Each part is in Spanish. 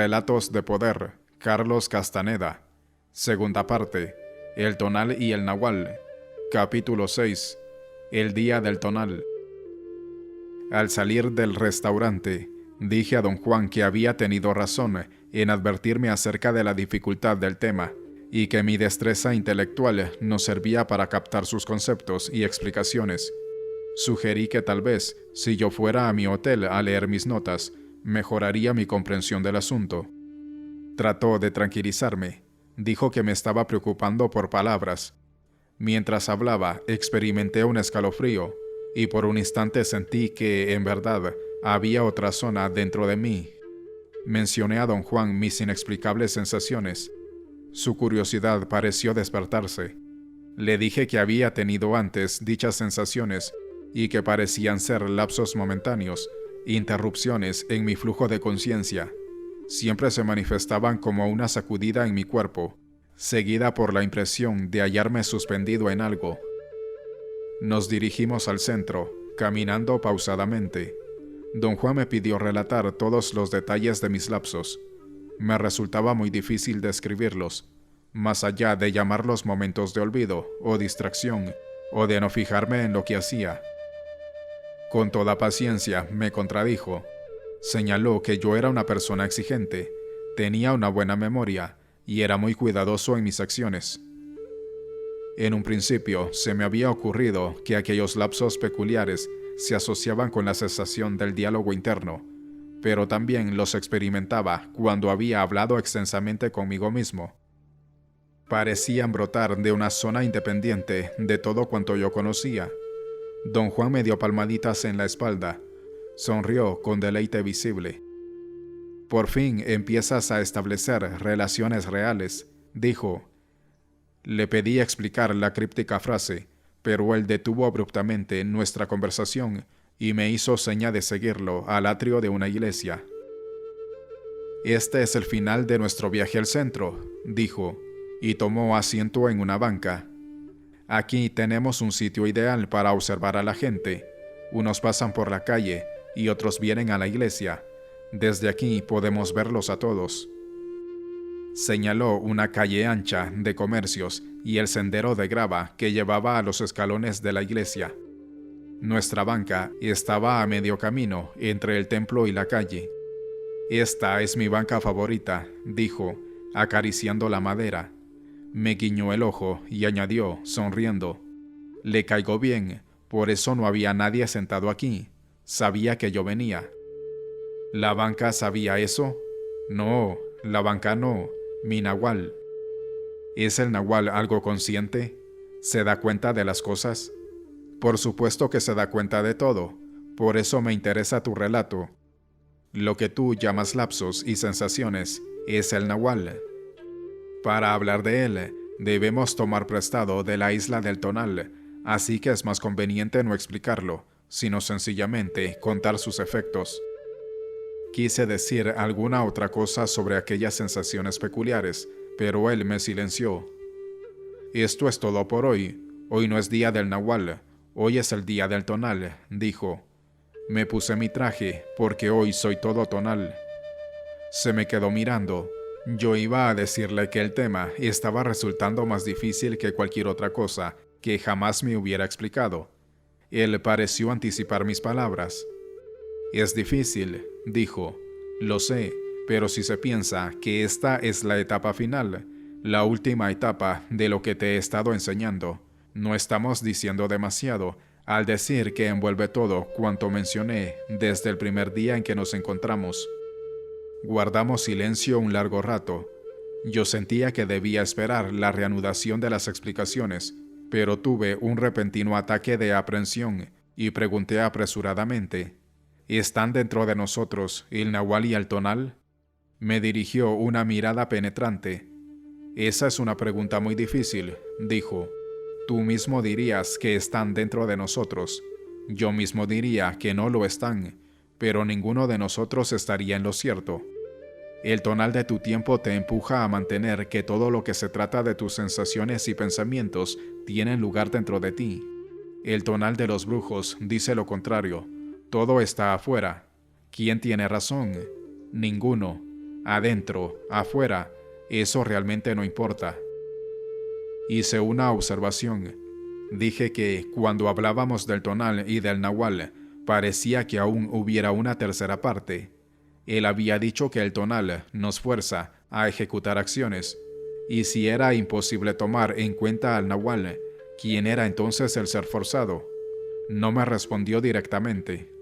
Relatos de Poder, Carlos Castaneda. Segunda parte, El Tonal y el Nahual. Capítulo 6, El Día del Tonal. Al salir del restaurante, dije a don Juan que había tenido razón en advertirme acerca de la dificultad del tema, y que mi destreza intelectual no servía para captar sus conceptos y explicaciones. Sugerí que tal vez, si yo fuera a mi hotel a leer mis notas, mejoraría mi comprensión del asunto. Trató de tranquilizarme. Dijo que me estaba preocupando por palabras. Mientras hablaba, experimenté un escalofrío, y por un instante sentí que, en verdad, había otra zona dentro de mí. Mencioné a don Juan mis inexplicables sensaciones. Su curiosidad pareció despertarse. Le dije que había tenido antes dichas sensaciones y que parecían ser lapsos momentáneos, interrupciones en mi flujo de conciencia. Siempre se manifestaban como una sacudida en mi cuerpo, seguida por la impresión de hallarme suspendido en algo. Nos dirigimos al centro, caminando pausadamente. Don Juan me pidió relatar todos los detalles de mis lapsos. Me resultaba muy difícil describirlos, más allá de llamarlos momentos de olvido o distracción, o de no fijarme en lo que hacía. Con toda paciencia me contradijo. Señaló que yo era una persona exigente, tenía una buena memoria y era muy cuidadoso en mis acciones. En un principio se me había ocurrido que aquellos lapsos peculiares se asociaban con la cesación del diálogo interno, pero también los experimentaba cuando había hablado extensamente conmigo mismo. Parecían brotar de una zona independiente de todo cuanto yo conocía. Don Juan me dio palmaditas en la espalda. Sonrió con deleite visible. Por fin empiezas a establecer relaciones reales, dijo. Le pedí explicar la críptica frase, pero él detuvo abruptamente nuestra conversación y me hizo seña de seguirlo al atrio de una iglesia. Este es el final de nuestro viaje al centro, dijo, y tomó asiento en una banca. Aquí tenemos un sitio ideal para observar a la gente. Unos pasan por la calle y otros vienen a la iglesia. Desde aquí podemos verlos a todos. Señaló una calle ancha de comercios y el sendero de grava que llevaba a los escalones de la iglesia. Nuestra banca estaba a medio camino entre el templo y la calle. Esta es mi banca favorita, dijo, acariciando la madera. Me guiñó el ojo y añadió, sonriendo. Le caigo bien, por eso no había nadie sentado aquí. Sabía que yo venía. ¿La banca sabía eso? No, la banca no, mi nahual. ¿Es el nahual algo consciente? ¿Se da cuenta de las cosas? Por supuesto que se da cuenta de todo, por eso me interesa tu relato. Lo que tú llamas lapsos y sensaciones es el nahual. Para hablar de él, debemos tomar prestado de la isla del Tonal, así que es más conveniente no explicarlo, sino sencillamente contar sus efectos. Quise decir alguna otra cosa sobre aquellas sensaciones peculiares, pero él me silenció. Esto es todo por hoy. Hoy no es día del nahual, hoy es el día del Tonal, dijo. Me puse mi traje, porque hoy soy todo tonal. Se me quedó mirando. Yo iba a decirle que el tema estaba resultando más difícil que cualquier otra cosa que jamás me hubiera explicado. Él pareció anticipar mis palabras. Es difícil, dijo. Lo sé, pero si se piensa que esta es la etapa final, la última etapa de lo que te he estado enseñando, no estamos diciendo demasiado al decir que envuelve todo cuanto mencioné desde el primer día en que nos encontramos. Guardamos silencio un largo rato. Yo sentía que debía esperar la reanudación de las explicaciones, pero tuve un repentino ataque de aprensión y pregunté apresuradamente, ¿están dentro de nosotros el nahual y el tonal? Me dirigió una mirada penetrante. Esa es una pregunta muy difícil, dijo. Tú mismo dirías que están dentro de nosotros. Yo mismo diría que no lo están, pero ninguno de nosotros estaría en lo cierto. El tonal de tu tiempo te empuja a mantener que todo lo que se trata de tus sensaciones y pensamientos tienen lugar dentro de ti. El tonal de los brujos dice lo contrario. Todo está afuera. ¿Quién tiene razón? Ninguno. adentro, afuera, eso realmente no importa. Hice una observación. Dije que cuando hablábamos del tonal y del nahual, parecía que aún hubiera una tercera parte. Él había dicho que el tonal nos fuerza a ejecutar acciones, y si era imposible tomar en cuenta al nahual, ¿quién era entonces el ser forzado? No me respondió directamente.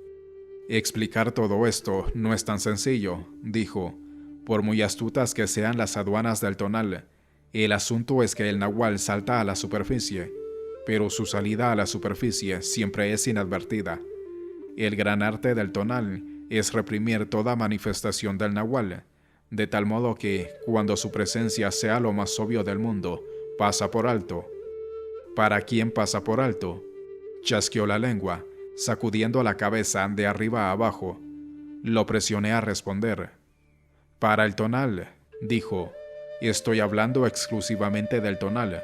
Explicar todo esto no es tan sencillo, dijo, por muy astutas que sean las aduanas del tonal. El asunto es que el nahual salta a la superficie, pero su salida a la superficie siempre es inadvertida. El gran arte del tonal es reprimir toda manifestación del nahual, de tal modo que, cuando su presencia sea lo más obvio del mundo, pasa por alto. ¿Para quién pasa por alto? Chasqueó la lengua, sacudiendo la cabeza de arriba a abajo. Lo presioné a responder. Para el tonal, dijo. Estoy hablando exclusivamente del tonal.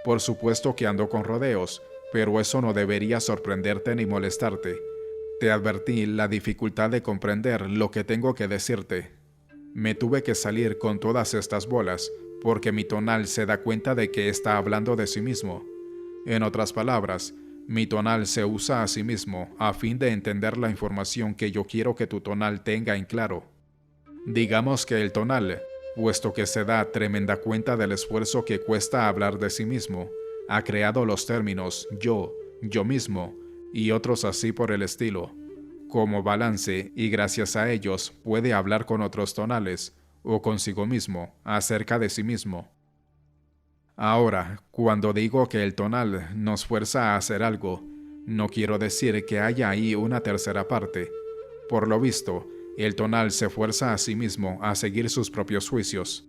Por supuesto que ando con rodeos, pero eso no debería sorprenderte ni molestarte. Te advertí la dificultad de comprender lo que tengo que decirte. Me tuve que salir con todas estas bolas, porque mi tonal se da cuenta de que está hablando de sí mismo. En otras palabras, mi tonal se usa a sí mismo a fin de entender la información que yo quiero que tu tonal tenga en claro. Digamos que el tonal, puesto que se da tremenda cuenta del esfuerzo que cuesta hablar de sí mismo, ha creado los términos yo mismo y otros así por el estilo, como balance, y gracias a ellos puede hablar con otros tonales, o consigo mismo, acerca de sí mismo. Ahora, cuando digo que el tonal nos fuerza a hacer algo, no quiero decir que haya ahí una tercera parte. Por lo visto, el tonal se fuerza a sí mismo a seguir sus propios juicios.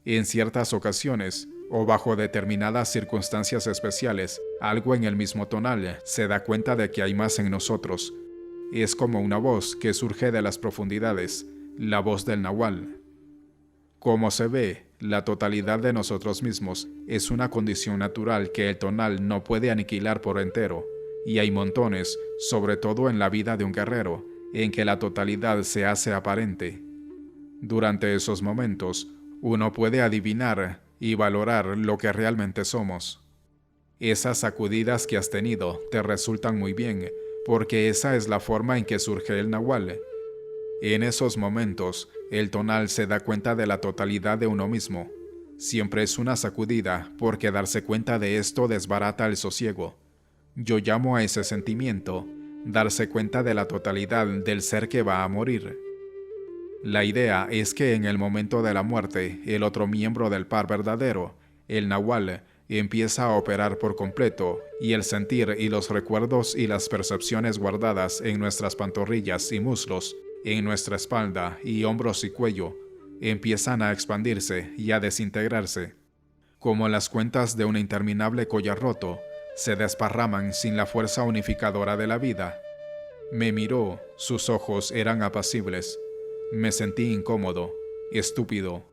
En ciertas ocasiones, o bajo determinadas circunstancias especiales, algo en el mismo tonal se da cuenta de que hay más en nosotros. Es como una voz que surge de las profundidades, la voz del nahual. Como se ve, la totalidad de nosotros mismos es una condición natural que el tonal no puede aniquilar por entero, y hay montones, sobre todo en la vida de un guerrero, en que la totalidad se hace aparente. Durante esos momentos, uno puede adivinar y valorar lo que realmente somos. Esas sacudidas que has tenido te resultan muy bien, porque esa es la forma en que surge el nahual. En esos momentos, el tonal se da cuenta de la totalidad de uno mismo. Siempre es una sacudida, porque darse cuenta de esto desbarata el sosiego. Yo llamo a ese sentimiento darse cuenta de la totalidad del ser que va a morir. La idea es que en el momento de la muerte, el otro miembro del par verdadero, el nahual, empieza a operar por completo, y el sentir y los recuerdos y las percepciones guardadas en nuestras pantorrillas y muslos, en nuestra espalda y hombros y cuello, empiezan a expandirse y a desintegrarse. Como las cuentas de un interminable collar roto, se desparraman sin la fuerza unificadora de la vida. Me miró, sus ojos eran apacibles. Me sentí incómodo, estúpido.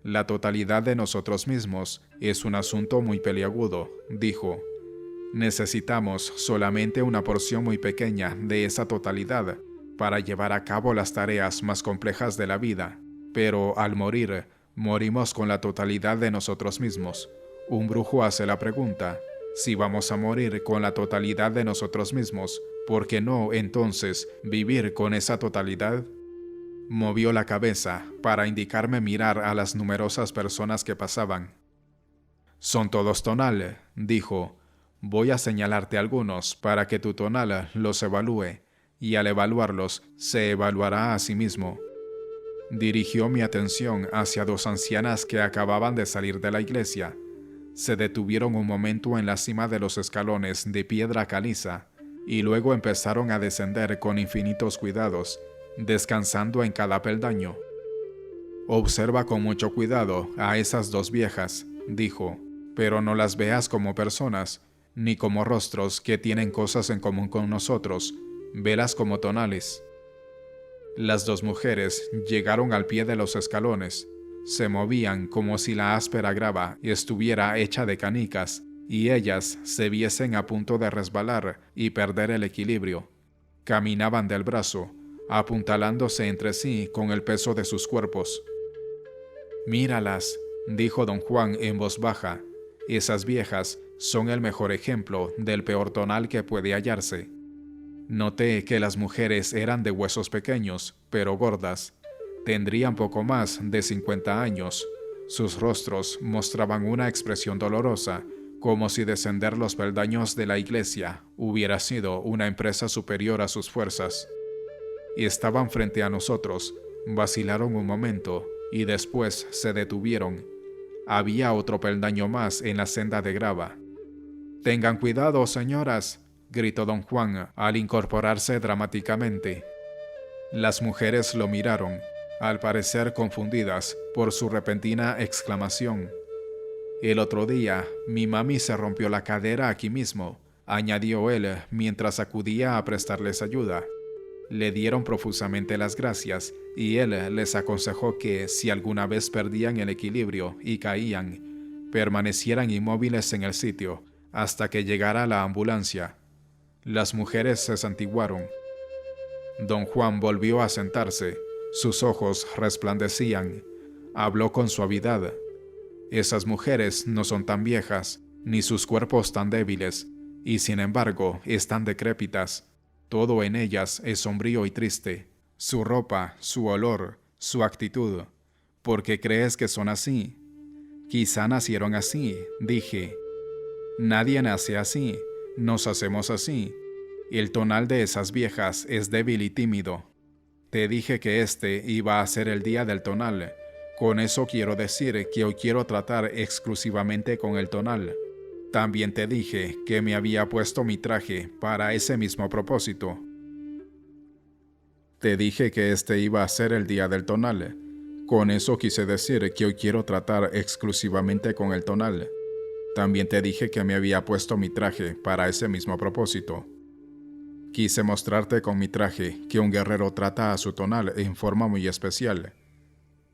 La totalidad de nosotros mismos es un asunto muy peliagudo, dijo. Necesitamos solamente una porción muy pequeña de esa totalidad para llevar a cabo las tareas más complejas de la vida, pero al morir, morimos con la totalidad de nosotros mismos. Un brujo hace la pregunta: si vamos a morir con la totalidad de nosotros mismos, ¿por qué no, entonces, vivir con esa totalidad? Movió la cabeza para indicarme mirar a las numerosas personas que pasaban. Son todos tonal, dijo. Voy a señalarte algunos para que tu tonal los evalúe, y al evaluarlos, se evaluará a sí mismo. Dirigió mi atención hacia dos ancianas que acababan de salir de la iglesia. Se detuvieron un momento en la cima de los escalones de piedra caliza, y luego empezaron a descender con infinitos cuidados, descansando en cada peldaño. Observa con mucho cuidado a esas dos viejas, dijo, pero no las veas como personas, ni como rostros que tienen cosas en común con nosotros, velas como tonales. Las dos mujeres llegaron al pie de los escalones. Se movían como si la áspera grava estuviera hecha de canicas, y ellas se viesen a punto de resbalar y perder el equilibrio. Caminaban del brazo, apuntalándose entre sí con el peso de sus cuerpos. «Míralas», dijo don Juan en voz baja. «Esas viejas son el mejor ejemplo del peor tonal que puede hallarse». Noté que las mujeres eran de huesos pequeños, pero gordas. Tendrían poco más de 50 años. Sus rostros mostraban una expresión dolorosa, como si descender los peldaños de la iglesia hubiera sido una empresa superior a sus fuerzas. Y estaban frente a nosotros, vacilaron un momento y después se detuvieron. Había otro peldaño más en la senda de grava. «Tengan cuidado, señoras», gritó don Juan al incorporarse dramáticamente. Las mujeres lo miraron, al parecer confundidas por su repentina exclamación. «El otro día, mi mami se rompió la cadera aquí mismo», añadió él mientras acudía a prestarles ayuda. Le dieron profusamente las gracias y él les aconsejó que, si alguna vez perdían el equilibrio y caían, permanecieran inmóviles en el sitio hasta que llegara la ambulancia. Las mujeres se santiguaron. Don Juan volvió a sentarse. Sus ojos resplandecían. Habló con suavidad. «Esas mujeres no son tan viejas, ni sus cuerpos tan débiles, y sin embargo están decrépitas. Todo en ellas es sombrío y triste. Su ropa, su olor, su actitud. ¿Por qué crees que son así?» «Quizá nacieron así», dije. «Nadie nace así. Nos hacemos así. El tonal de esas viejas es débil y tímido. Te dije que este iba a ser el día del tonal. Con eso quiero decir que hoy quiero tratar exclusivamente con el tonal. También te dije que me había puesto mi traje para ese mismo propósito. Te dije que este iba a ser el día del tonal. Con eso quise decir que hoy quiero tratar exclusivamente con el tonal. También te dije que me había puesto mi traje para ese mismo propósito. Quise mostrarte con mi traje que un guerrero trata a su tonal en forma muy especial.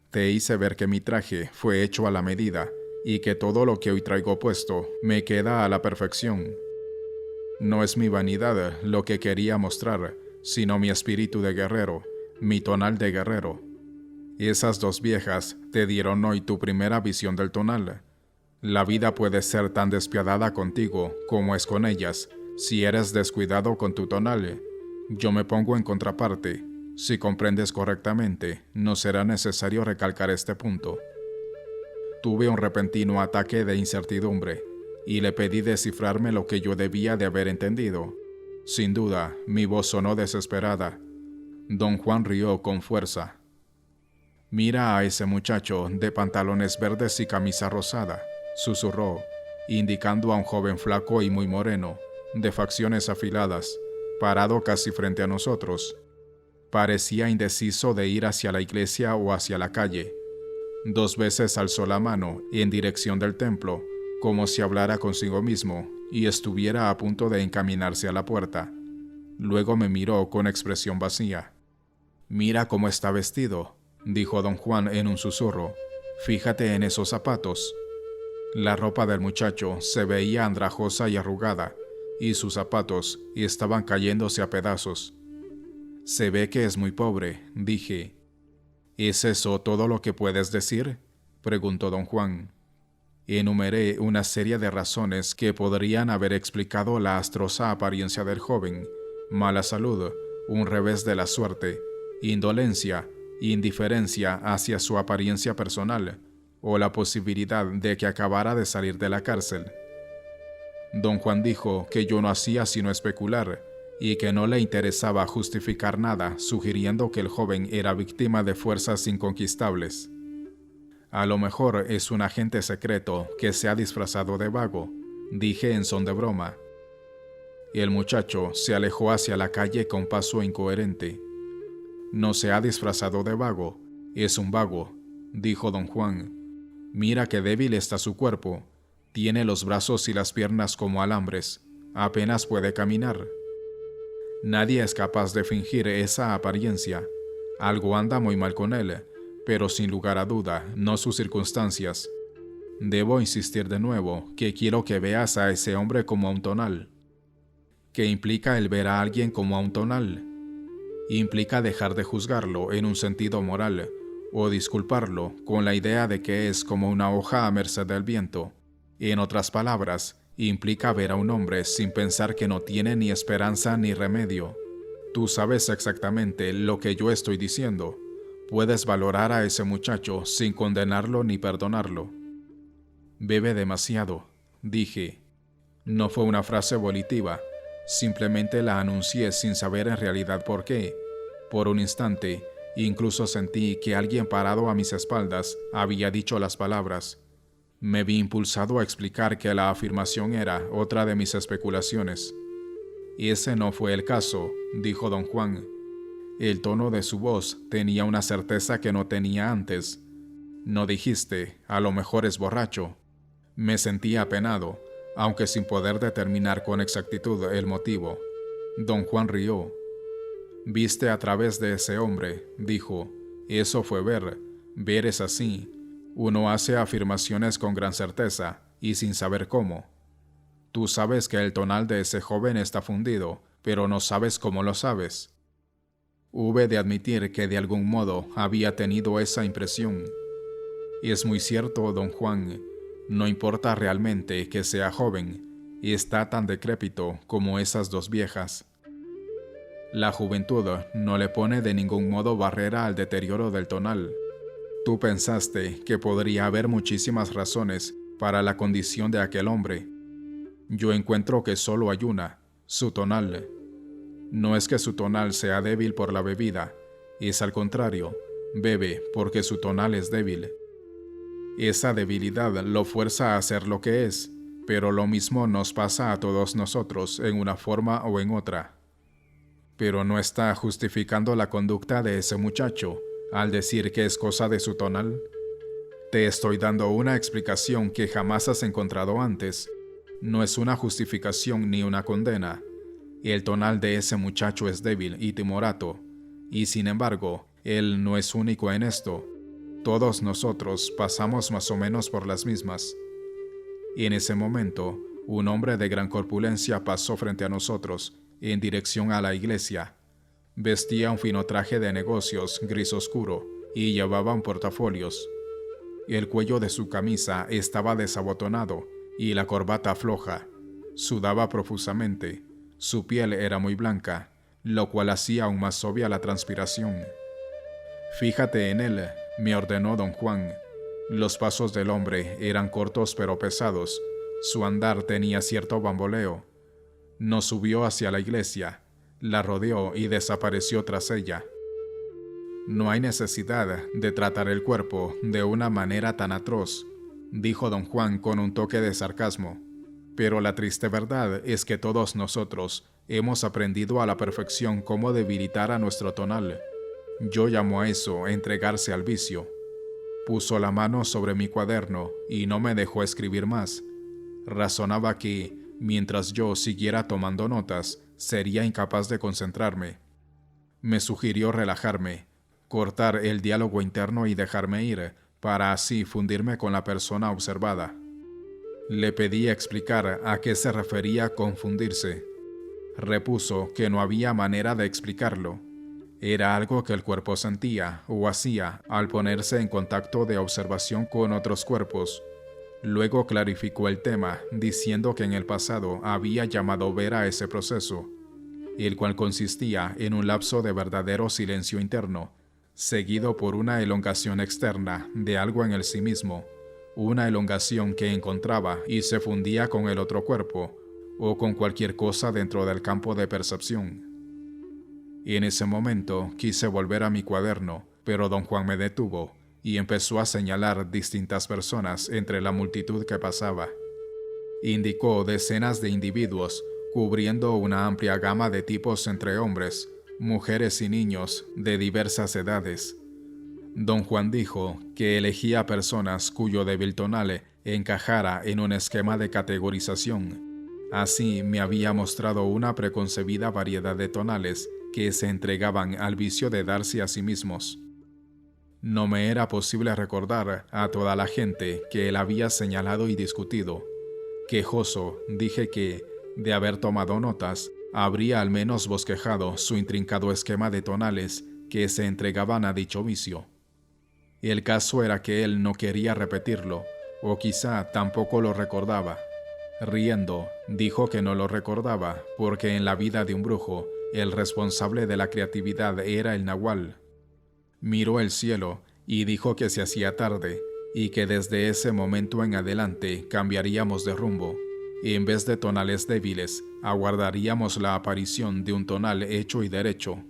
Te hice ver que mi traje fue hecho a la medida y que todo lo que hoy traigo puesto me queda a la perfección. No es mi vanidad lo que quería mostrar, sino mi espíritu de guerrero, mi tonal de guerrero. Esas dos viejas te dieron hoy tu primera visión del tonal. La vida puede ser tan despiadada contigo como es con ellas, si eres descuidado con tu tonal. Yo me pongo en contraparte. Si comprendes correctamente, no será necesario recalcar este punto. Tuve un repentino ataque de incertidumbre, y le pedí descifrarme lo que yo debía de haber entendido. Sin duda, mi voz sonó desesperada. Don Juan rió con fuerza. «Mira a ese muchacho de pantalones verdes y camisa rosada», susurró, indicando a un joven flaco y muy moreno, de facciones afiladas, parado casi frente a nosotros. Parecía indeciso de ir hacia la iglesia o hacia la calle. 2 veces alzó la mano en dirección del templo, como si hablara consigo mismo y estuviera a punto de encaminarse a la puerta. Luego me miró con expresión vacía. «Mira cómo está vestido», dijo don Juan en un susurro. «Fíjate en esos zapatos». La ropa del muchacho se veía andrajosa y arrugada, y sus zapatos estaban cayéndose a pedazos. «Se ve que es muy pobre», dije. «¿Es eso todo lo que puedes decir?», preguntó don Juan. Enumeré una serie de razones que podrían haber explicado la astrosa apariencia del joven: mala salud, un revés de la suerte, indolencia, indiferencia hacia su apariencia personal, o la posibilidad de que acabara de salir de la cárcel. Don Juan dijo que yo no hacía sino especular y que no le interesaba justificar nada, sugiriendo que el joven era víctima de fuerzas inconquistables. «A lo mejor es un agente secreto que se ha disfrazado de vago», dije en son de broma. El muchacho se alejó hacia la calle con paso incoherente. «No se ha disfrazado de vago, es un vago», dijo don Juan. «Mira qué débil está su cuerpo. Tiene los brazos y las piernas como alambres. Apenas puede caminar. Nadie es capaz de fingir esa apariencia. Algo anda muy mal con él, pero sin lugar a duda, no sus circunstancias. Debo insistir de nuevo que quiero que veas a ese hombre como a un tonal». «¿Qué implica el ver a alguien como a un tonal?». implica dejar de juzgarlo en un sentido moral o disculparlo con la idea de que es como una hoja a merced del viento. En otras palabras, implica ver a un hombre sin pensar que no tiene ni esperanza ni remedio. Tú sabes exactamente lo que yo estoy diciendo. Puedes valorar a ese muchacho sin condenarlo ni perdonarlo. Bebe demasiado, dije. No fue una frase volitiva, simplemente la anuncié sin saber en realidad por qué. Por un instante, incluso sentí que alguien parado a mis espaldas había dicho las palabras. Me vi impulsado a explicar que la afirmación era otra de mis especulaciones. Ese no fue el caso, dijo don Juan. El tono de su voz tenía una certeza que no tenía antes. No dijiste, a lo mejor es borracho. Me sentí apenado, aunque sin poder determinar con exactitud el motivo. Don Juan rió. Viste a través de ese hombre, dijo. Eso fue ver. Ver es así. Uno hace afirmaciones con gran certeza y sin saber cómo. Tú sabes que el tonal de ese joven está fundido, pero no sabes cómo lo sabes. Hube de admitir que de algún modo había tenido esa impresión. Y es muy cierto, don Juan. No importa realmente que sea joven, y está tan decrépito como esas dos viejas. La juventud no le pone de ningún modo barrera al deterioro del tonal. Tú pensaste que podría haber muchísimas razones para la condición de aquel hombre. Yo encuentro que solo hay una, su tonal. No es que su tonal sea débil por la bebida, es al contrario, bebe porque su tonal es débil. Esa debilidad lo fuerza a hacer lo que es, pero lo mismo nos pasa a todos nosotros en una forma o en otra. Pero no está justificando la conducta de ese muchacho al decir que es cosa de su tonal. Te estoy dando una explicación que jamás has encontrado antes. No es una justificación ni una condena. El tonal de ese muchacho es débil y timorato, y sin embargo, él no es único en esto. Todos nosotros pasamos más o menos por las mismas. Y en ese momento, un hombre de gran corpulencia pasó frente a nosotros, en dirección a la iglesia. Vestía un fino traje de negocios gris oscuro y llevaba un portafolios. El cuello de su camisa estaba desabotonado y la corbata floja. Sudaba profusamente. Su piel era muy blanca, lo cual hacía aún más obvia la transpiración. Fíjate en él, me ordenó don Juan. Los pasos del hombre eran cortos pero pesados. Su andar tenía cierto bamboleo. Nos subió hacia la iglesia, la rodeó y desapareció tras ella. No hay necesidad de tratar el cuerpo de una manera tan atroz, dijo don Juan con un toque de sarcasmo. Pero la triste verdad es que todos nosotros hemos aprendido a la perfección cómo debilitar a nuestro tonal. Yo llamo a eso entregarse al vicio. Puso la mano sobre mi cuaderno y no me dejó escribir más. Razonaba que, mientras yo siguiera tomando notas, sería incapaz de concentrarme. Me sugirió relajarme, cortar el diálogo interno y dejarme ir, para así fundirme con la persona observada. Le pedí explicar a qué se refería confundirse. Repuso que no había manera de explicarlo. Era algo que el cuerpo sentía o hacía al ponerse en contacto de observación con otros cuerpos. Luego clarificó el tema, diciendo que en el pasado había llamado ver a ese proceso, el cual consistía en un lapso de verdadero silencio interno, seguido por una elongación externa de algo en el sí mismo, una elongación que encontraba y se fundía con el otro cuerpo, o con cualquier cosa dentro del campo de percepción. Y en ese momento quise volver a mi cuaderno, pero don Juan me detuvo y empezó a señalar distintas personas entre la multitud que pasaba. Indicó decenas de individuos, cubriendo una amplia gama de tipos entre hombres, mujeres y niños de diversas edades. Don Juan dijo que elegía personas cuyo débil tonal encajara en un esquema de categorización. Así me había mostrado una preconcebida variedad de tonales que se entregaban al vicio de darse a sí mismos. No me era posible recordar a toda la gente que él había señalado y discutido. Quejoso, dije que, de haber tomado notas, habría al menos bosquejado su intrincado esquema de tonales que se entregaban a dicho vicio. El caso era que él no quería repetirlo, o quizá tampoco lo recordaba. Riendo, dijo que no lo recordaba porque en la vida de un brujo, el responsable de la creatividad era el nahual. Miró el cielo y dijo que se hacía tarde y que desde ese momento en adelante cambiaríamos de rumbo. Y en vez de tonales débiles, aguardaríamos la aparición de un tonal hecho y derecho.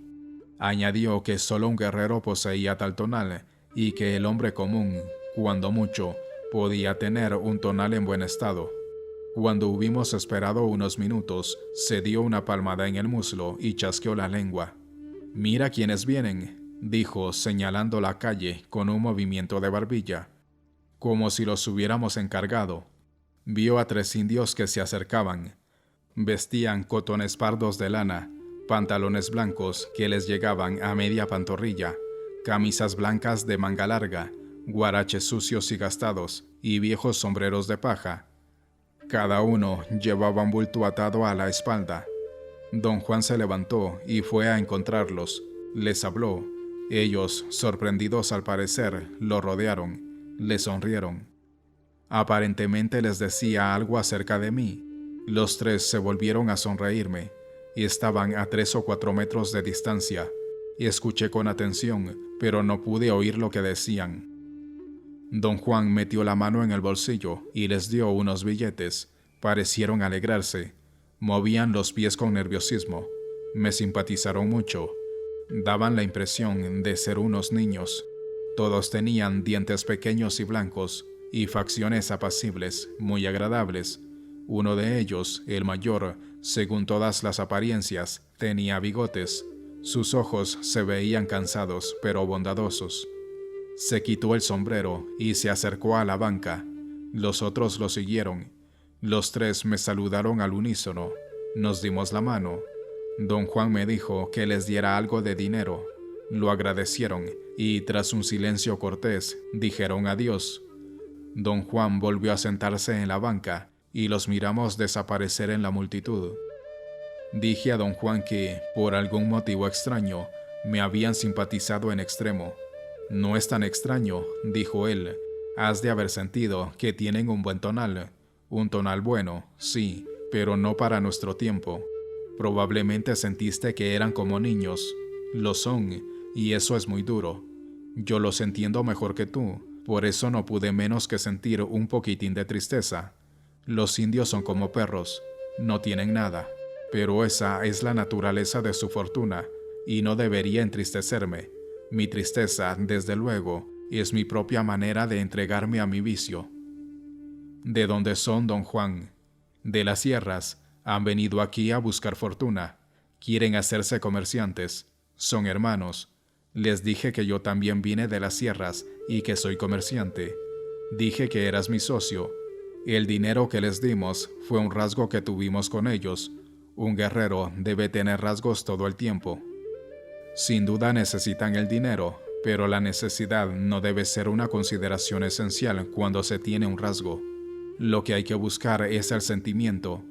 Añadió que solo un guerrero poseía tal tonal y que el hombre común, cuando mucho, podía tener un tonal en buen estado. Cuando hubimos esperado unos minutos, se dio una palmada en el muslo y chasqueó la lengua. «Mira quiénes vienen», dijo señalando la calle con un movimiento de barbilla, como si los hubiéramos encargado. Vio a 3 indios que se acercaban. Vestían cotones pardos de lana, pantalones blancos que les llegaban a media pantorrilla, camisas blancas de manga larga, guaraches sucios y gastados y viejos sombreros de paja. Cada uno llevaba un bulto atado a la espalda. Don Juan se levantó y fue a encontrarlos. Les habló. Ellos, sorprendidos al parecer, lo rodearon. Le sonrieron. Aparentemente les decía algo acerca de mí. Los 3 se volvieron a sonreírme y estaban a 3 o 4 metros de distancia. Escuché con atención, pero no pude oír lo que decían. Don Juan metió la mano en el bolsillo y les dio unos billetes. Parecieron alegrarse. Movían los pies con nerviosismo. Me simpatizaron mucho. Daban la impresión de ser unos niños. Todos tenían dientes pequeños y blancos y facciones apacibles, muy agradables. Uno de ellos, el mayor, según todas las apariencias, tenía bigotes. Sus ojos se veían cansados, pero bondadosos. Se quitó el sombrero y se acercó a la banca. Los otros lo siguieron. Los 3 me saludaron al unísono. Nos dimos la mano. Don Juan me dijo que les diera algo de dinero. Lo agradecieron y, tras un silencio cortés, dijeron adiós. Don Juan volvió a sentarse en la banca y los miramos desaparecer en la multitud. Dije a don Juan que, por algún motivo extraño, me habían simpatizado en extremo. «No es tan extraño», dijo él. «Has de haber sentido que tienen un buen tonal. Un tonal bueno, sí, pero no para nuestro tiempo. Probablemente sentiste que eran como niños. Lo son, y eso es muy duro. Yo los entiendo mejor que tú, por eso no pude menos que sentir un poquitín de tristeza. Los indios son como perros, no tienen nada, pero esa es la naturaleza de su fortuna, y no debería entristecerme. Mi tristeza, desde luego, es mi propia manera de entregarme a mi vicio». «¿De dónde son, don Juan?» «De las sierras. Han venido aquí a buscar fortuna. Quieren hacerse comerciantes. Son hermanos. Les dije que yo también vine de las sierras y que soy comerciante. Dije que eras mi socio. El dinero que les dimos fue un rasgo que tuvimos con ellos. Un guerrero debe tener rasgos todo el tiempo. Sin duda necesitan el dinero, pero la necesidad no debe ser una consideración esencial cuando se tiene un rasgo. Lo que hay que buscar es el sentimiento.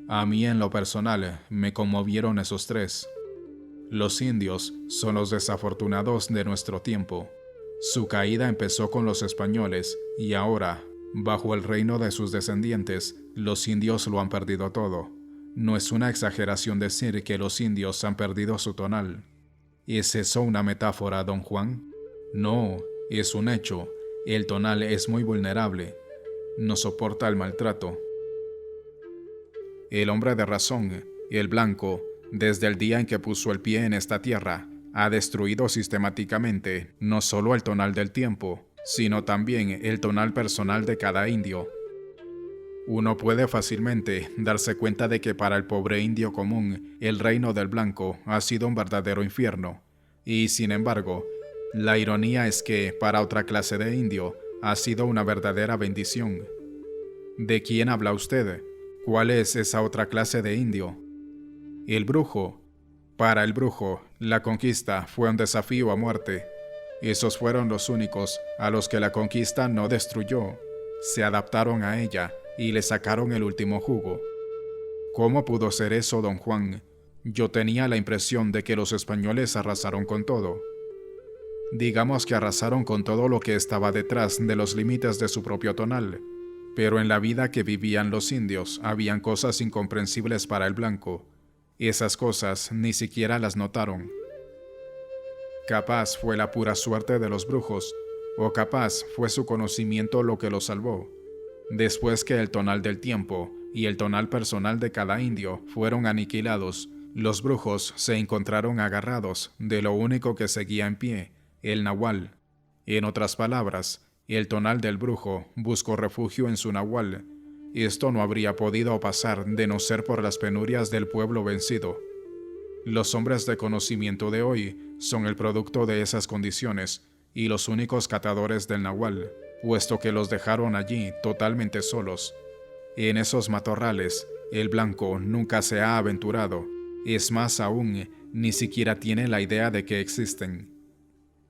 A mí en lo personal me conmovieron esos 3. Los indios son los desafortunados de nuestro tiempo. Su caída empezó con los españoles y ahora, bajo el reino de sus descendientes, los indios lo han perdido todo. No es una exageración decir que los indios han perdido su tonal. ¿Es eso una metáfora, don Juan? No, es un hecho. El tonal es muy vulnerable. No soporta el maltrato. El hombre de razón, el blanco, desde el día en que puso el pie en esta tierra, ha destruido sistemáticamente no solo el tonal del tiempo, sino también el tonal personal de cada indio. Uno puede fácilmente darse cuenta de que para el pobre indio común, el reino del blanco ha sido un verdadero infierno, y sin embargo, la ironía es que para otra clase de indio ha sido una verdadera bendición. ¿De quién habla usted? ¿Cuál es esa otra clase de indio? El brujo. Para el brujo, la conquista fue un desafío a muerte. Esos fueron los únicos a los que la conquista no destruyó. Se adaptaron a ella y le sacaron el último jugo. ¿Cómo pudo ser eso, don Juan? Yo tenía la impresión de que los españoles arrasaron con todo. Digamos que arrasaron con todo lo que estaba detrás de los límites de su propio tonal, pero en la vida que vivían los indios habían cosas incomprensibles para el blanco. Esas cosas ni siquiera las notaron. Capaz fue la pura suerte de los brujos, o capaz fue su conocimiento lo que los salvó. Después que el tonal del tiempo y el tonal personal de cada indio fueron aniquilados, los brujos se encontraron agarrados de lo único que seguía en pie, el nahual. En otras palabras, el tonal del brujo buscó refugio en su nahual. Esto no habría podido pasar de no ser por las penurias del pueblo vencido. Los hombres de conocimiento de hoy son el producto de esas condiciones y los únicos catadores del nahual, puesto que los dejaron allí totalmente solos. En esos matorrales, el blanco nunca se ha aventurado, es más aún, ni siquiera tiene la idea de que existen.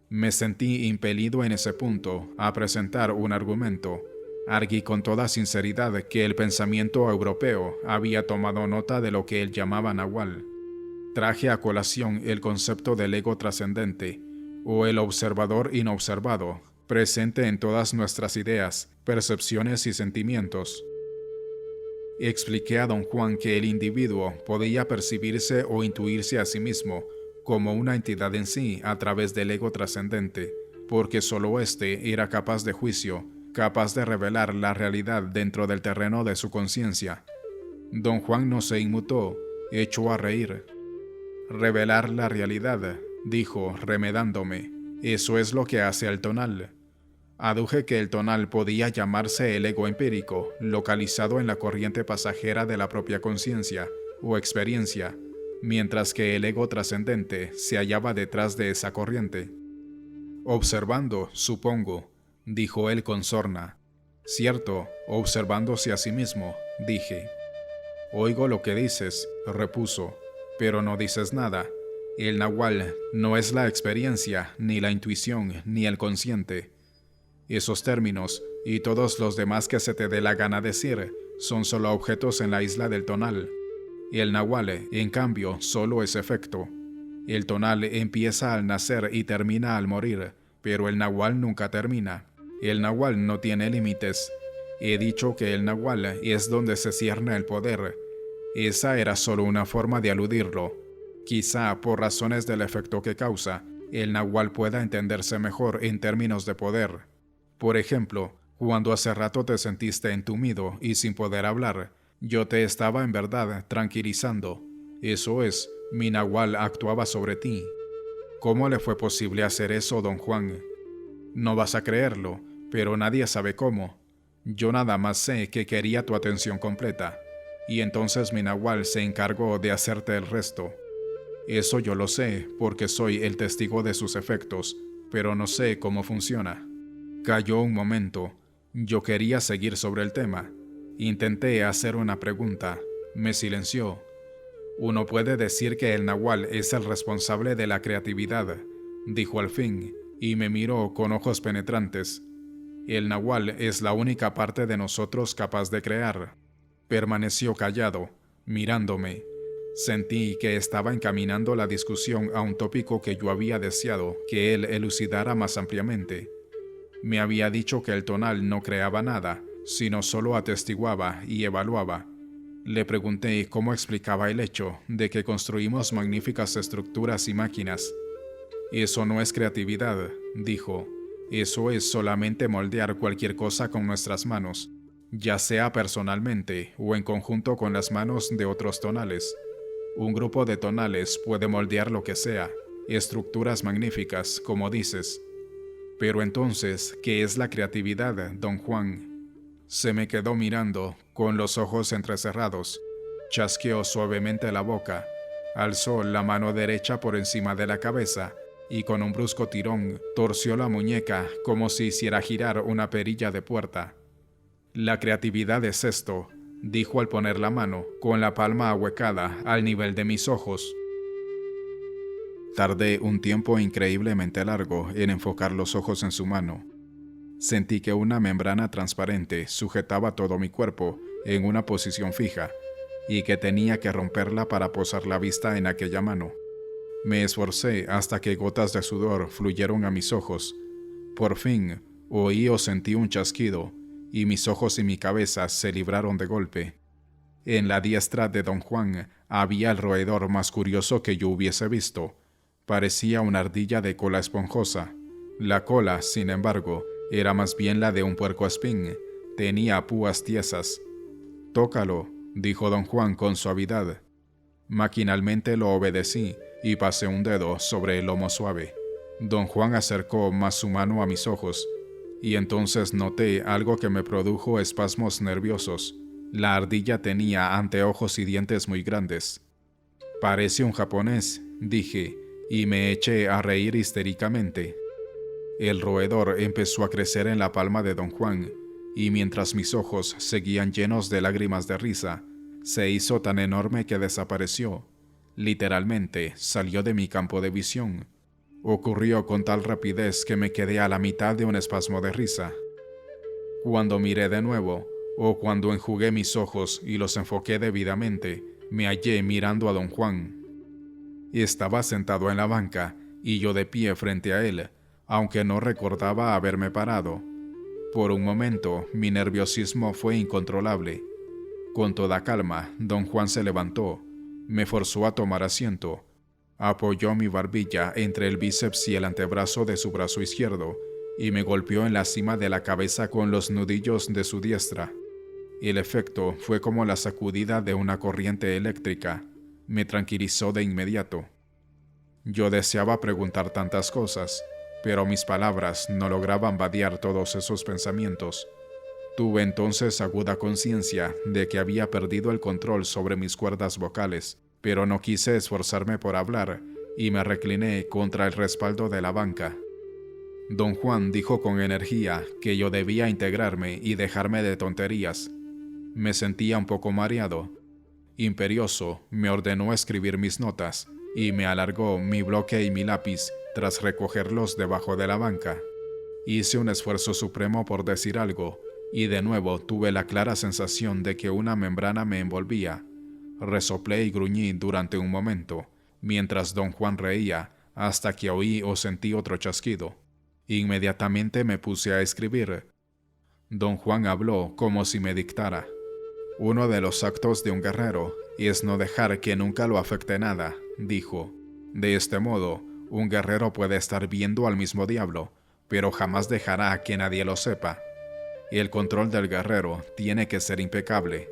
Me sentí impelido en ese punto a presentar un argumento. Arguí con toda sinceridad que el pensamiento europeo había tomado nota de lo que él llamaba nahual. Traje a colación el concepto del ego trascendente, o el observador inobservado, presente en todas nuestras ideas, percepciones y sentimientos. Expliqué a don Juan que el individuo podía percibirse o intuirse a sí mismo como una entidad en sí a través del ego trascendente, porque solo éste era capaz de juicio, capaz de revelar la realidad dentro del terreno de su conciencia. Don Juan no se inmutó, echó a reír. «Revelar la realidad», dijo, remedándome. «Eso es lo que hace al tonal». Aduje que el tonal podía llamarse el ego empírico, localizado en la corriente pasajera de la propia conciencia o experiencia, mientras que el ego trascendente se hallaba detrás de esa corriente. «Observando, supongo», dijo él con sorna. «Cierto, observándose a sí mismo», dije. «Oigo lo que dices», repuso, «pero no dices nada. El nahual no es la experiencia, ni la intuición, ni el consciente. Esos términos, y todos los demás que se te dé la gana decir, son solo objetos en la isla del tonal. El nahual, en cambio, solo es efecto. El tonal empieza al nacer y termina al morir, pero el nahual nunca termina. El nahual no tiene límites. He dicho que el nahual es donde se cierne el poder. Esa era solo una forma de aludirlo. Quizá por razones del efecto que causa, el nahual pueda entenderse mejor en términos de poder. Por ejemplo, cuando hace rato te sentiste entumido y sin poder hablar, yo te estaba en verdad tranquilizando. Eso es, mi nahual actuaba sobre ti. ¿Cómo le fue posible hacer eso, don Juan? No vas a creerlo, pero nadie sabe cómo. Yo nada más sé que quería tu atención completa, y entonces mi nahual se encargó de hacerte el resto. Eso yo lo sé, porque soy el testigo de sus efectos, pero no sé cómo funciona. Calló un momento. Yo quería seguir sobre el tema. Intenté hacer una pregunta. Me silenció. Uno puede decir que el nahual es el responsable de la creatividad, dijo al fin, y me miró con ojos penetrantes. El nahual es la única parte de nosotros capaz de crear. Permaneció callado, mirándome. Sentí que estaba encaminando la discusión a un tópico que yo había deseado que él elucidara más ampliamente. Me había dicho que el tonal no creaba nada, sino solo atestiguaba y evaluaba. Le pregunté cómo explicaba el hecho de que construimos magníficas estructuras y máquinas. «Eso no es creatividad», dijo. «Eso es solamente moldear cualquier cosa con nuestras manos, ya sea personalmente o en conjunto con las manos de otros tonales. Un grupo de tonales puede moldear lo que sea, estructuras magníficas, como dices. Pero entonces, ¿qué es la creatividad, don Juan?» Se me quedó mirando, con los ojos entrecerrados. Chasqueó suavemente la boca, alzó la mano derecha por encima de la cabeza y con un brusco tirón torció la muñeca como si hiciera girar una perilla de puerta. «La creatividad es esto», dijo al poner la mano, con la palma ahuecada al nivel de mis ojos. Tardé un tiempo increíblemente largo en enfocar los ojos en su mano. Sentí que una membrana transparente sujetaba todo mi cuerpo en una posición fija, y que tenía que romperla para posar la vista en aquella mano. Me esforcé hasta que gotas de sudor fluyeron a mis ojos. Por fin, oí o sentí un chasquido, y mis ojos y mi cabeza se libraron de golpe. En la diestra de don Juan había el roedor más curioso que yo hubiese visto. Parecía una ardilla de cola esponjosa. La cola, sin embargo, era más bien la de un puercoespín. Tenía púas tiesas. «Tócalo», dijo don Juan con suavidad. Maquinalmente lo obedecí y pasé un dedo sobre el lomo suave. Don Juan acercó más su mano a mis ojos, y entonces noté algo que me produjo espasmos nerviosos. La ardilla tenía anteojos y dientes muy grandes. «Parece un japonés», dije, y me eché a reír histéricamente. El roedor empezó a crecer en la palma de don Juan, y mientras mis ojos seguían llenos de lágrimas de risa, se hizo tan enorme que desapareció. Literalmente salió de mi campo de visión. Ocurrió con tal rapidez que me quedé a la mitad de un espasmo de risa. Cuando miré de nuevo, o cuando enjugué mis ojos y los enfoqué debidamente, me hallé mirando a don Juan. Estaba sentado en la banca y yo de pie frente a él, aunque no recordaba haberme parado. Por un momento, mi nerviosismo fue incontrolable. Con toda calma, don Juan se levantó, me forzó a tomar asiento, apoyó mi barbilla entre el bíceps y el antebrazo de su brazo izquierdo y me golpeó en la cima de la cabeza con los nudillos de su diestra. El efecto fue como la sacudida de una corriente eléctrica. Me tranquilizó de inmediato. Yo deseaba preguntar tantas cosas, pero mis palabras no lograban vadear todos esos pensamientos. Tuve entonces aguda conciencia de que había perdido el control sobre mis cuerdas vocales, pero no quise esforzarme por hablar y me recliné contra el respaldo de la banca. Don Juan dijo con energía que yo debía integrarme y dejarme de tonterías. Me sentía un poco mareado. Imperioso, me ordenó escribir mis notas y me alargó mi bloque y mi lápiz tras recogerlos debajo de la banca. Hice un esfuerzo supremo por decir algo, y de nuevo tuve la clara sensación de que una membrana me envolvía. Resoplé y gruñí durante un momento, mientras don Juan reía, hasta que oí o sentí otro chasquido. Inmediatamente me puse a escribir. Don Juan habló como si me dictara. «Uno de los actos de un guerrero es no dejar que nunca lo afecte nada», dijo. «De este modo, un guerrero puede estar viendo al mismo diablo, pero jamás dejará que nadie lo sepa. El control del guerrero tiene que ser impecable».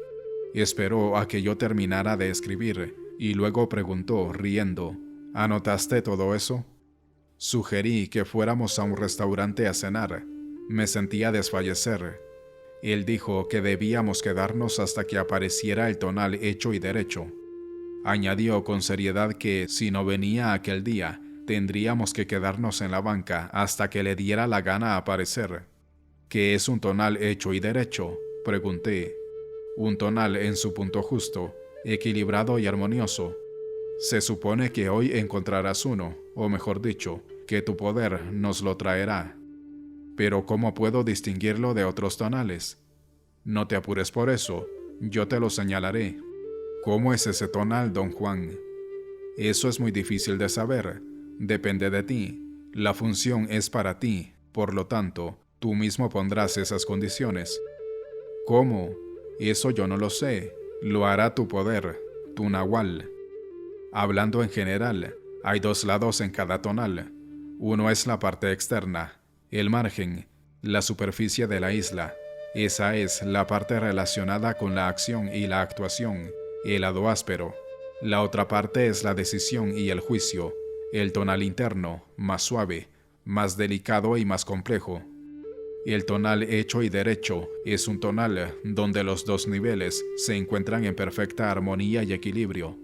Esperó a que yo terminara de escribir y luego preguntó, riendo, «¿Anotaste todo eso?» Sugerí que fuéramos a un restaurante a cenar. Me sentía desfallecer. Él dijo que debíamos quedarnos hasta que apareciera el tonal hecho y derecho. Añadió con seriedad que, si no venía aquel día, tendríamos que quedarnos en la banca hasta que le diera la gana aparecer. «¿Qué es un tonal hecho y derecho?», pregunté. «Un tonal en su punto justo, equilibrado y armonioso. Se supone que hoy encontrarás uno, o mejor dicho, que tu poder nos lo traerá. Pero ¿cómo puedo distinguirlo de otros tonales? No te apures por eso, yo te lo señalaré». «¿Cómo es ese tonal, don Juan?» «Eso es muy difícil de saber. Depende de ti. La función es para ti, por lo tanto, tú mismo pondrás esas condiciones». «¿Cómo? Eso yo no lo sé. Lo hará tu poder, tu nahual». Hablando en general, hay dos lados en cada tonal. Uno es la parte externa, el margen, la superficie de la isla. Esa es la parte relacionada con la acción y la actuación, el lado áspero. La otra parte es la decisión y el juicio, el tonal interno, más suave, más delicado y más complejo. El tonal hecho y derecho es un tonal donde los dos niveles se encuentran en perfecta armonía y equilibrio.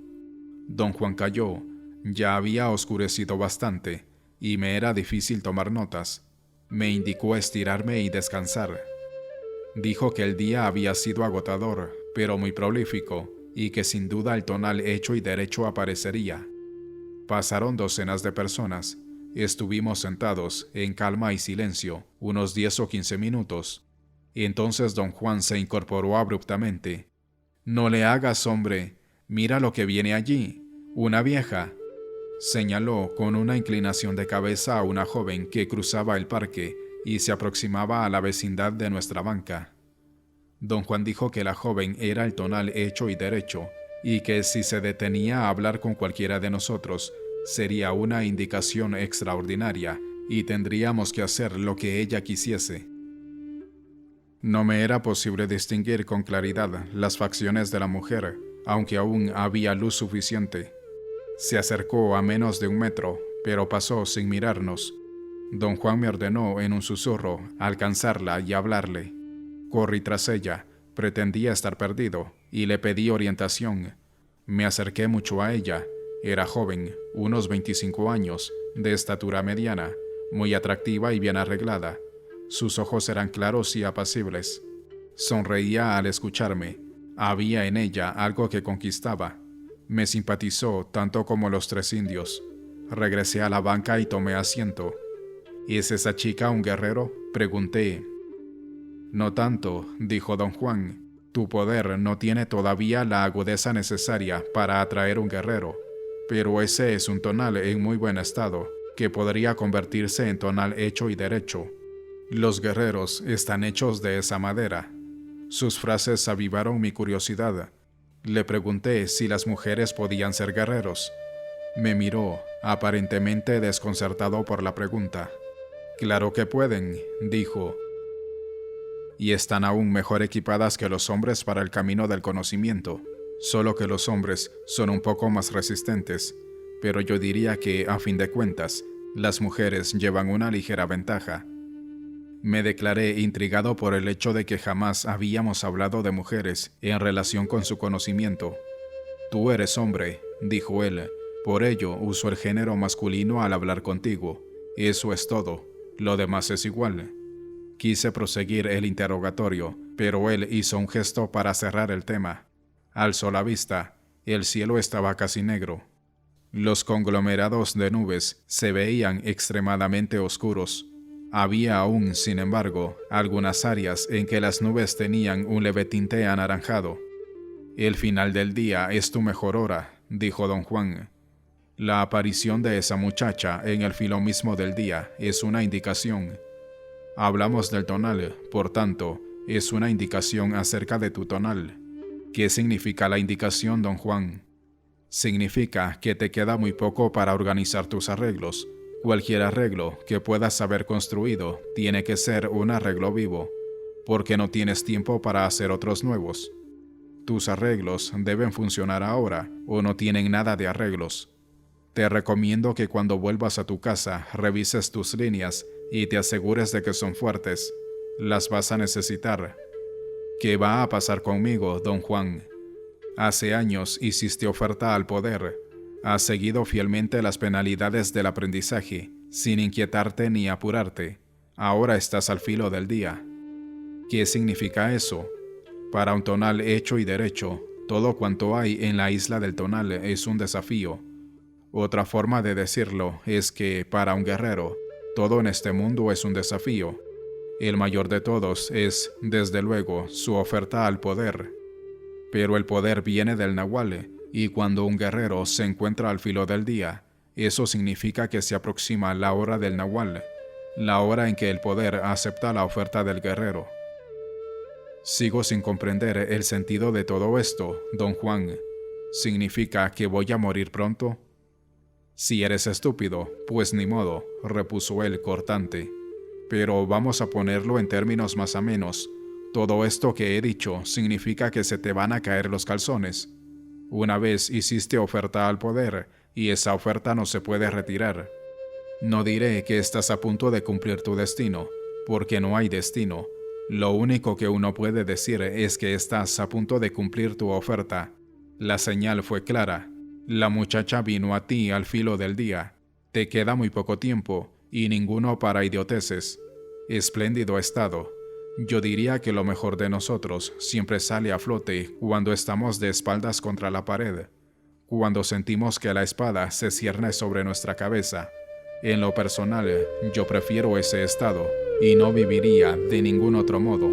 Don Juan calló. Ya había oscurecido bastante y me era difícil tomar notas. Me indicó estirarme y descansar. Dijo que el día había sido agotador, pero muy prolífico, y que sin duda el tonal hecho y derecho aparecería. Pasaron docenas de personas. Estuvimos sentados, en calma y silencio, unos 10 o 15 minutos. Entonces don Juan se incorporó abruptamente. «No le hagas, hombre. Mira lo que viene allí. Una vieja». Señaló con una inclinación de cabeza a una joven que cruzaba el parque y se aproximaba a la vecindad de nuestra banca. Don Juan dijo que la joven era el tonal hecho y derecho, y que si se detenía a hablar con cualquiera de nosotros, sería una indicación extraordinaria, y tendríamos que hacer lo que ella quisiese. No me era posible distinguir con claridad las facciones de la mujer, aunque aún había luz suficiente. Se acercó a menos de 1 metro, pero pasó sin mirarnos. Don Juan me ordenó en un susurro alcanzarla y hablarle. Corrí tras ella, pretendía estar perdido, y le pedí orientación. Me acerqué mucho a ella. Era joven, unos 25 años, de estatura mediana, muy atractiva y bien arreglada. Sus ojos eran claros y apacibles. Sonreía al escucharme. Había en ella algo que conquistaba. Me simpatizó tanto como los 3 indios. Regresé a la banca y tomé asiento. ¿Es esa chica un guerrero?, pregunté. No tanto, dijo don Juan. Tu poder no tiene todavía la agudeza necesaria para atraer un guerrero, pero ese es un tonal en muy buen estado, que podría convertirse en tonal hecho y derecho. Los guerreros están hechos de esa madera. Sus frases avivaron mi curiosidad. Le pregunté si las mujeres podían ser guerreros. Me miró, aparentemente desconcertado por la pregunta. Claro que pueden, dijo. Y están aún mejor equipadas que los hombres para el camino del conocimiento, solo que los hombres son un poco más resistentes, pero yo diría que, a fin de cuentas, las mujeres llevan una ligera ventaja. Me declaré intrigado por el hecho de que jamás habíamos hablado de mujeres en relación con su conocimiento. Tú eres hombre, dijo él, por ello uso el género masculino al hablar contigo. Eso es todo, lo demás es igual. Quise proseguir el interrogatorio, pero él hizo un gesto para cerrar el tema. Alzó la vista. El cielo estaba casi negro. Los conglomerados de nubes se veían extremadamente oscuros. Había aún, sin embargo, algunas áreas en que las nubes tenían un leve tinte anaranjado. El final del día es tu mejor hora, dijo don Juan. La aparición de esa muchacha en el filo mismo del día es una indicación. Hablamos del tonal, por tanto, es una indicación acerca de tu tonal. ¿Qué significa la indicación, don Juan? Significa que te queda muy poco para organizar tus arreglos. Cualquier arreglo que puedas haber construido tiene que ser un arreglo vivo, porque no tienes tiempo para hacer otros nuevos. Tus arreglos deben funcionar ahora o no tienen nada de arreglos. Te recomiendo que cuando vuelvas a tu casa revises tus líneas y te asegures de que son fuertes. Las vas a necesitar. ¿Qué va a pasar conmigo, don Juan? Hace años hiciste oferta al poder. Has seguido fielmente las penalidades del aprendizaje, sin inquietarte ni apurarte. Ahora estás al filo del día. ¿Qué significa eso? Para un tonal hecho y derecho, todo cuanto hay en la isla del tonal es un desafío. Otra forma de decirlo es que, para un guerrero, todo en este mundo es un desafío. El mayor de todos es, desde luego, su oferta al poder. Pero el poder viene del nahual, y cuando un guerrero se encuentra al filo del día, eso significa que se aproxima la hora del nahual, la hora en que el poder acepta la oferta del guerrero. Sigo sin comprender el sentido de todo esto, don Juan. ¿Significa que voy a morir pronto? Si eres estúpido, pues ni modo, repuso él cortante. Pero vamos a ponerlo en términos más amenos. Todo esto que he dicho significa que se te van a caer los calzones. Una vez hiciste oferta al poder, y esa oferta no se puede retirar. No diré que estás a punto de cumplir tu destino, porque no hay destino. Lo único que uno puede decir es que estás a punto de cumplir tu oferta. La señal fue clara. La muchacha vino a ti al filo del día. Te queda muy poco tiempo, y ninguno para idioteces. Espléndido estado. Yo diría que lo mejor de nosotros siempre sale a flote cuando estamos de espaldas contra la pared, cuando sentimos que la espada se cierne sobre nuestra cabeza. En lo personal, yo prefiero ese estado, y no viviría de ningún otro modo.